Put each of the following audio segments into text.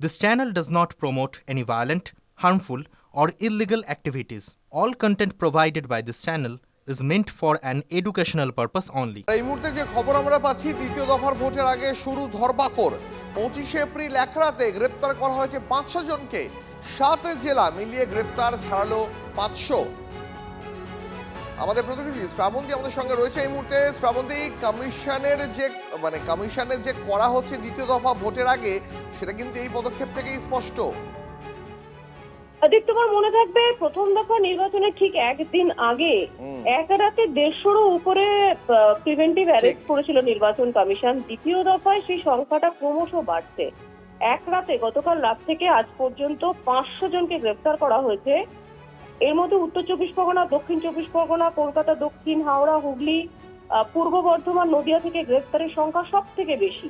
This channel does not promote any violent, harmful, or illegal activities. All content provided by this channel is meant for an educational purpose only. এই মুহূর্তে যে খবর আমরা পাচ্ছি, দ্বিতীয় দফার ভোটের আগে শুরু ধরপাকড়। 25 এপ্রিল এক রাতে গ্রেপ্তার করা হয়েছে 500 জনকে। 7 জেলা মিলিয়ে গ্রেপ্তার ছাড়ালো 500। আমাদের প্রতিনিধি শ্রাবন্তী আমাদের সঙ্গে রয়েছে এই মুহূর্তে। শ্রাবন্তী, কমিশনের যে করা হচ্ছে দ্বিতীয় দফা ভোটের আগে, সেটা কিন্তু এই পদক্ষেপ থেকেই স্পষ্ট। তোমার মনে থাকবে প্রথম দফা নির্বাচনের ঠিক একদিন আগে এক রাতে 150-রও উপরে প্রিভেন্টিভ অ্যারেস্ট করেছিল নির্বাচন কমিশন। দ্বিতীয় দফায় সেই সংখ্যাটা ক্রমশ বাড়ছে। এক রাতে গতকাল রাত থেকে আজ পর্যন্ত 500 জনকে গ্রেফতার করা হয়েছে। এর মধ্যে উত্তর 24 পরগনা, দক্ষিণ 24 পরগনা, কলকাতা দক্ষিণ, হাওড়া, হুগলি, পূর্ব বর্ধমান, নদিয়া থেকে গ্রেফতারের সংখ্যা সব থেকে বেশি।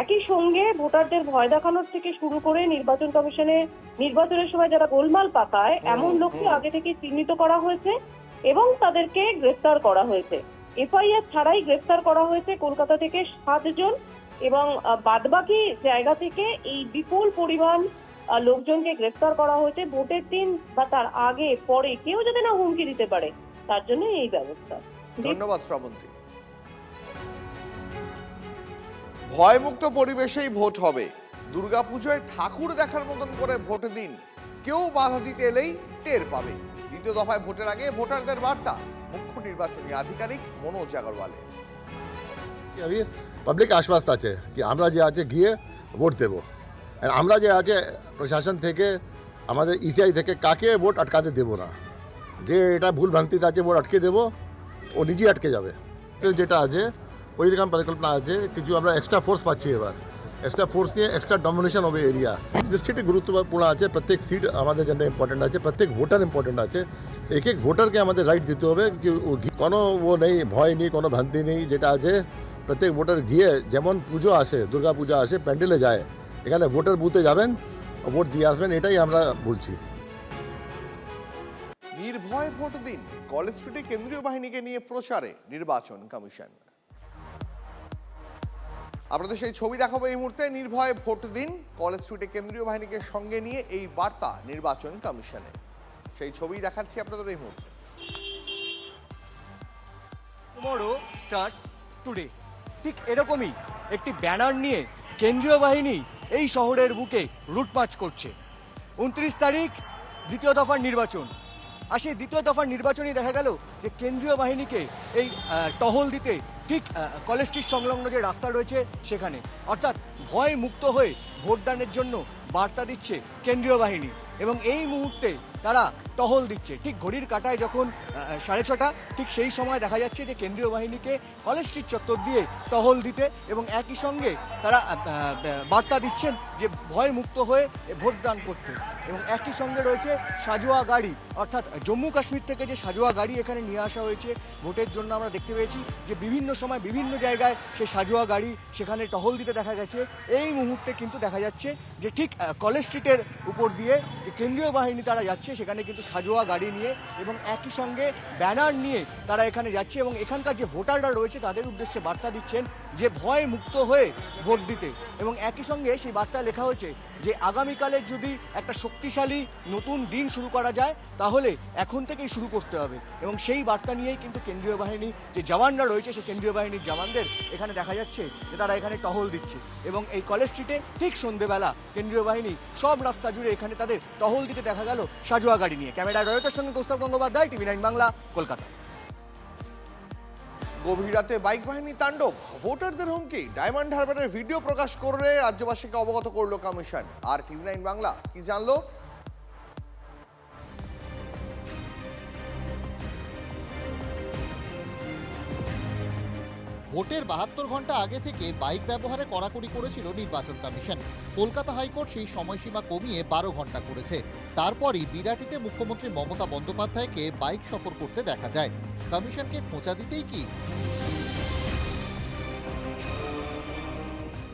একই সঙ্গে ভোটারদের ভয় দেখানোর থেকে শুরু করে নির্বাচন কমিশনে নির্বাচনের সময় যারা গোলমাল পাকায় এমন লোককে আগে থেকে চিহ্নিত করা হয়েছে এবং তাদেরকে গ্রেফতার করা হয়েছে। এফআইআর ছাড়াই গ্রেফতার করা হয়েছে কলকাতা থেকে 7 জন এবং বাদবাকি জায়গা থেকে এই বিপুল পরিমাণ লোকজনকে গ্রেফতার করা হয়েছে। ভোটের দিন বা তার আগে পরে কেউ যাতে না হুমকি দিতে পারে তার জন্য এই ব্যবস্থা। ধন্যবাদ শ্রাবন্তী। ভয়মুক্ত পরিবেশেই ভোট হবে। দুর্গাপুজোয় ঠাকুর দেখার মতন করে ভোট দিন, কেউ বাধা দিতে এলেই টের পাবে। দ্বিতীয় দফায় ভোটের আগে ভোটারদের বার্তা মুখ্য নির্বাচনী আধিকারিক মনোজ আগরওয়ালের। আমি পাবলিক আশ্বাস আছে কি আমরা যে আছে গিয়ে ভোট দেব। আমরা যে আছে প্রশাসন থেকে আমাদের ইসিআই থেকে কাকে ভোট আটকাতে দেব না। যে এটা ভুল ভ্রান্তিতে আছে ভোট আটকে দেব, ও নিজেই আটকে যাবে। যেটা আছে ওই রকম পরিকল্পনা আছে। কিছু আমরা এক্সট্রা ফোর্স পাচ্ছি, এবার এক্সট্রা ফোর্স নিয়ে এক্সট্রা ডমিনেশন হবে এরিয়া। ডিস্ট্রিক্টে গুরুত্বপূর্ণ আছে, প্রত্যেক সিট আমাদের জন্য ইম্পর্টেন্ট আছে, প্রত্যেক ভোটার ইম্পর্টেন্ট আছে। এক এক ভোটারকে আমাদের রাইট দিতে হবে কি কোনো ও নেই, ভয় নেই, কোনো ভ্রান্তি নেই। যেটা আছে প্রত্যেক ভোটার গিয়ে যেমন পুজো আসে, দুর্গা পূজা আসে, প্যান্ডেলে যায়, এখানে ভোটার বুথে যাবেন, ভোট দিয়ে আসবেন, এটাই আমরা বলছি। নির্ভয় ভোট দিন, কলেজ স্ট্রিটে কেন্দ্রীয় বাহিনীকে নিয়ে প্রচারে নির্বাচন কমিশন। আপনাদের সেই ছবি দেখাবো এই মুহূর্তে। নির্ভয় ভোট দিন, কলেজ স্ট্রিটে কেন্দ্রীয় বাহিনীকে সঙ্গে নিয়ে এই বার্তা নির্বাচন কমিশনের। সেই ছবি দেখাচ্ছি আপনাদের এই মুহূর্তে। টুমরো স্টার্টস টুডে, ঠিক এরকমই একটি ব্যানার নিয়ে কেন্দ্রীয় বাহিনী এই শহরের বুকে লুটপাট করছে। 29 তারিখ দ্বিতীয় দফার নির্বাচন। আর সেই দ্বিতীয় দফার নির্বাচনই দেখা গেল যে কেন্দ্রীয় বাহিনীকে এই টহল দিতে ঠিক কলেজ স্ট্রিট সংলগ্ন যে রাস্তা রয়েছে সেখানে, অর্থাৎ ভয় মুক্ত হয়ে ভোটদানের জন্য বার্তা দিচ্ছে কেন্দ্রীয় বাহিনী। এবং এই মুহূর্তে তারা টহল দিচ্ছে। ঠিক ঘড়ির কাঁটায় যখন 6:30, ঠিক সেই সময় দেখা যাচ্ছে যে কেন্দ্রীয় বাহিনীকে কলেজ স্ট্রিট চত্বর দিয়ে টহল দিতে এবং একই সঙ্গে তারা বার্তা দিচ্ছেন যে ভয় মুক্ত হয়ে ভোটদান করতে। এবং একই সঙ্গে রয়েছে সাজোয়া গাড়ি, অর্থাৎ জম্মু কাশ্মীর থেকে যে সাজোয়া গাড়ি এখানে নিয়ে আসা হয়েছে ভোটের জন্য। আমরা দেখতে পেয়েছি যে বিভিন্ন সময় বিভিন্ন জায়গায় সেই সাজোয়া গাড়ি সেখানে টহল দিতে দেখা গেছে। এই মুহূর্তে কিন্তু দেখা যাচ্ছে যে ঠিক কলেজ স্ট্রিটের উপর দিয়ে যে কেন্দ্রীয় বাহিনী তারা যাচ্ছে, সেখানে কিন্তু সাজোয়া গাড়ি নিয়ে এবং একই সঙ্গে ব্যানার নিয়ে তারা এখানে যাচ্ছে এবং এখানকার যে ভোটাররা রয়েছে তাদের উদ্দেশ্যে বার্তা দিচ্ছেন যে ভয় মুক্ত হয়ে ভোট দিতে। এবং একই সঙ্গে সেই বার্তায় লেখা হয়েছে যে আগামীকালের যদি একটা শক্তিশালী নতুন দিন শুরু করা যায় তাহলে এখন থেকেই শুরু করতে হবে। এবং সেই বার্তা নিয়েই কিন্তু কেন্দ্রীয় বাহিনী যে জওয়ানরা রয়েছে, সেই কেন্দ্রীয় বাহিনীর জওয়ানদের এখানে দেখা যাচ্ছে যে তারা এখানে টহল দিচ্ছে। এবং এই কলেজ স্ট্রিটে ঠিক সন্ধ্যেবেলা কেন্দ্রীয় বাহিনী সব রাস্তা জুড়ে এখানে তাদের টহল দিতে দেখা গেল সাজোয়া গাড়ি নিয়ে। ক্যামেরা রয়তের সঙ্গে কৌস্তব গঙ্গোপাধ্যায়, TV9 বাংলা, কলকাতা। গভীর রাতে বাইক বাহিনী তাণ্ডব, ভোটারদের হুমকি, ডায়মন্ড হারবারের ভিডিও প্রকাশ করে রাজ্যবাসীকে অবগত করলো কমিশন। আর TV9 বাংলা কি জানলো? ভোটের 72 ঘন্টা আগে থেকে বাইক ব্যবহারে কড়াকড়ি করেছিল নির্বাচন কমিশন। কলকাতা হাইকোর্ট সেই সময়সীমা কমিয়ে 12 ঘন্টা করেছে। তারপরই বিরাটিতে মুখ্যমন্ত্রী মমতা বন্দ্যোপাধ্যায়কে বাইক সফর করতে দেখা যায়। কমিশনকে খোঁচা দিতেই কি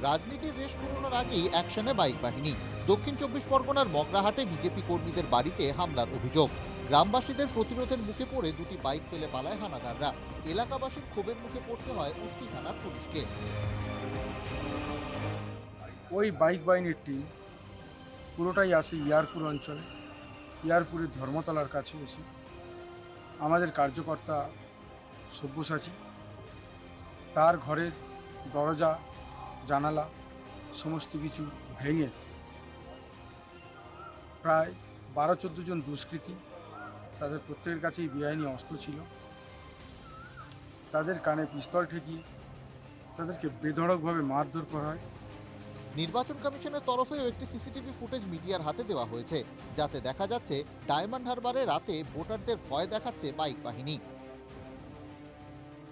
রাজনীতির রেশ ফুরোনোর আগেই অ্যাকশনে বাইক বাহিনী। দক্ষিণ 24 পরগনার মগরাহাটে বিজেপি কর্মীদের বাড়িতে হামলার অভিযোগ। গ্রামবাসীদের প্রতিরোধের মুখে পড়ে দুটি বাইক ফেলে পালায় হানাদাররা। এলাকাবাসীর ক্ষোভের মুখে পড়তে হয় উস্তি থানার পুলিশকে। ওই বাইক বাহিনীর টিম পুরোটাই আসে ইয়ারপুর অঞ্চলে, ইয়ারপুরের ধর্মতলার কাছে এসে আমাদের কার্যকর্তা সব্যসাচী তার ঘরের দরজা জানালা সমস্ত কিছু ভেঙে প্রায় 12-14 জন দুষ্কৃতী, তাদের প্রত্যেকের কাছেই বেআইনি অস্ত্র ছিল, তাদের কানে পিস্তল ঠেকিয়ে তাদেরকে বেধড়কভাবে মারধর করা হয়। নির্বাচন কমিশনের তরফেও একটি সিসিটিভি ফুটেজ মিডিয়ার হাতে দেওয়া হয়েছে, যাতে দেখা যাচ্ছে ডায়মন্ড হারবারে রাতে ভোটারদের ভয় দেখাচ্ছে বাইক বাহিনী।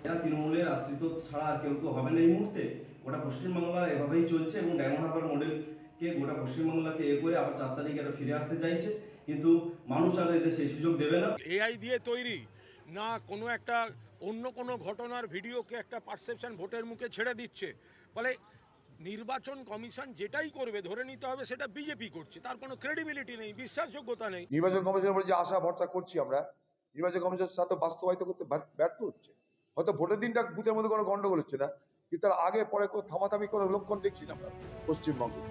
এরা তৃণমূলের আশ্রিত ছাড়া আর কেউ তো হবে না এই মুহূর্তে। গোটা পশ্চিমবাংলা এভাবেই চলছে এবং ডায়মন্ড হারবার মডেলকে গোটা পশ্চিমবাংলাকে করে আবার 4 তারিখে এরা ফিরে আসতে চাইছে, কিন্তু মানুষ আর এদের সেই সুযোগ দেবে না। এআই দিয়ে তৈরি না কোনো একটা অন্য কোনো ঘটনার ভিডিওকে একটা পারসেপশন ভোটের মুখে ছেড়ে দিচ্ছে, ফলে নির্বাচন কমিশন যেটাই করবে ধরে নিতে হবে সেটা বিজেপি করছে, তার কোনো ক্রেডিবিলিটি নেই, বিশ্বাসযোগ্যতা নেই। নির্বাচন কমিশনের উপরে যে আশা ভরসা করছি আমরা, নির্বাচন কমিশনের সাথে বাস্তবায়িত করতে ব্যর্থ হচ্ছে। হয়তো ভোটের দিনটা বুথের মধ্যে কোনো গন্ডগোল হচ্ছে না, কিন্তু তার আগে পরে থামাথামি কোনো লক্ষণ দেখছি না আমরা পশ্চিমবঙ্গে।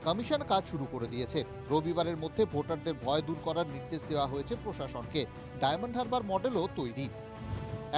কমিশন কাজ শুরু করে দিয়েছে। রবিবারের মধ্যে ভোটারদের ভয় দূর করার নির্দেশ দেওয়া হয়েছে প্রশাসনকে। ডায়মন্ড হারবার মডেলও তৈরি।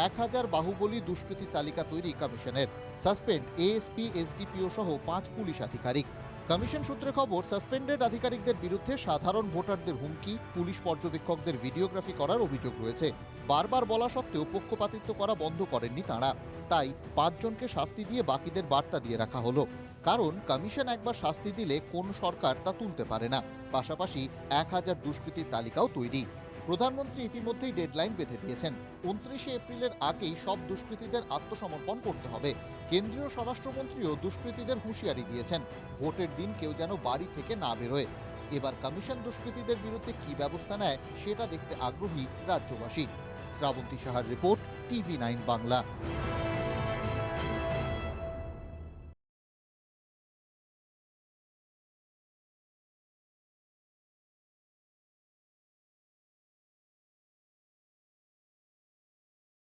1000 বাহুবলী দুষ্কৃতীর তালিকা তৈরি কমিশনের। সাসপেন্ড এএসপি, এসডিপিও সহ 5 পুলিশ আধিকারিক। কমিশন সূত্রে খবর, সাসপেন্ডেড আধিকারিকদের বিরুদ্ধে সাধারণ ভোটারদের হুমকি, পুলিশ পর্যবেক্ষকদের ভিডিওগ্রাফি করার অভিযোগ রয়েছে। বারবার বলা সত্ত্বেও পক্ষপাতিত্ব করা বন্ধ করেননি তাঁরা। তাই 5 জনকে শাস্তি দিয়ে বাকিদের বার্তা দিয়ে রাখা হলো। কারণ কমিশন একবার শাস্তি দিলে কোন সরকার তা তুলতে পারে না। পাশাপাশি 1000 দুষ্কৃতীর তালিকাও তৈরি। প্রধানমন্ত্রী ইতিমধ্যেই ডেডলাইন বেঁধে দিয়েছেন। 29শে এপ্রিলের আগেই সব দুষ্কৃতীদের আত্মসমর্পণ করতে হবে। কেন্দ্রীয় স্বরাষ্ট্রমন্ত্রীও দুষ্কৃতীদের হুঁশিয়ারি দিয়েছেন, ভোটের দিন কেউ যেন বাড়ি থেকে না বেরোয়। এবার কমিশন দুষ্কৃতীদের বিরুদ্ধে কী ব্যবস্থা নেয় সেটা দেখতে আগ্রহী রাজ্যবাসী। শ্রাবন্তী সাহার রিপোর্ট, TV9 বাংলা।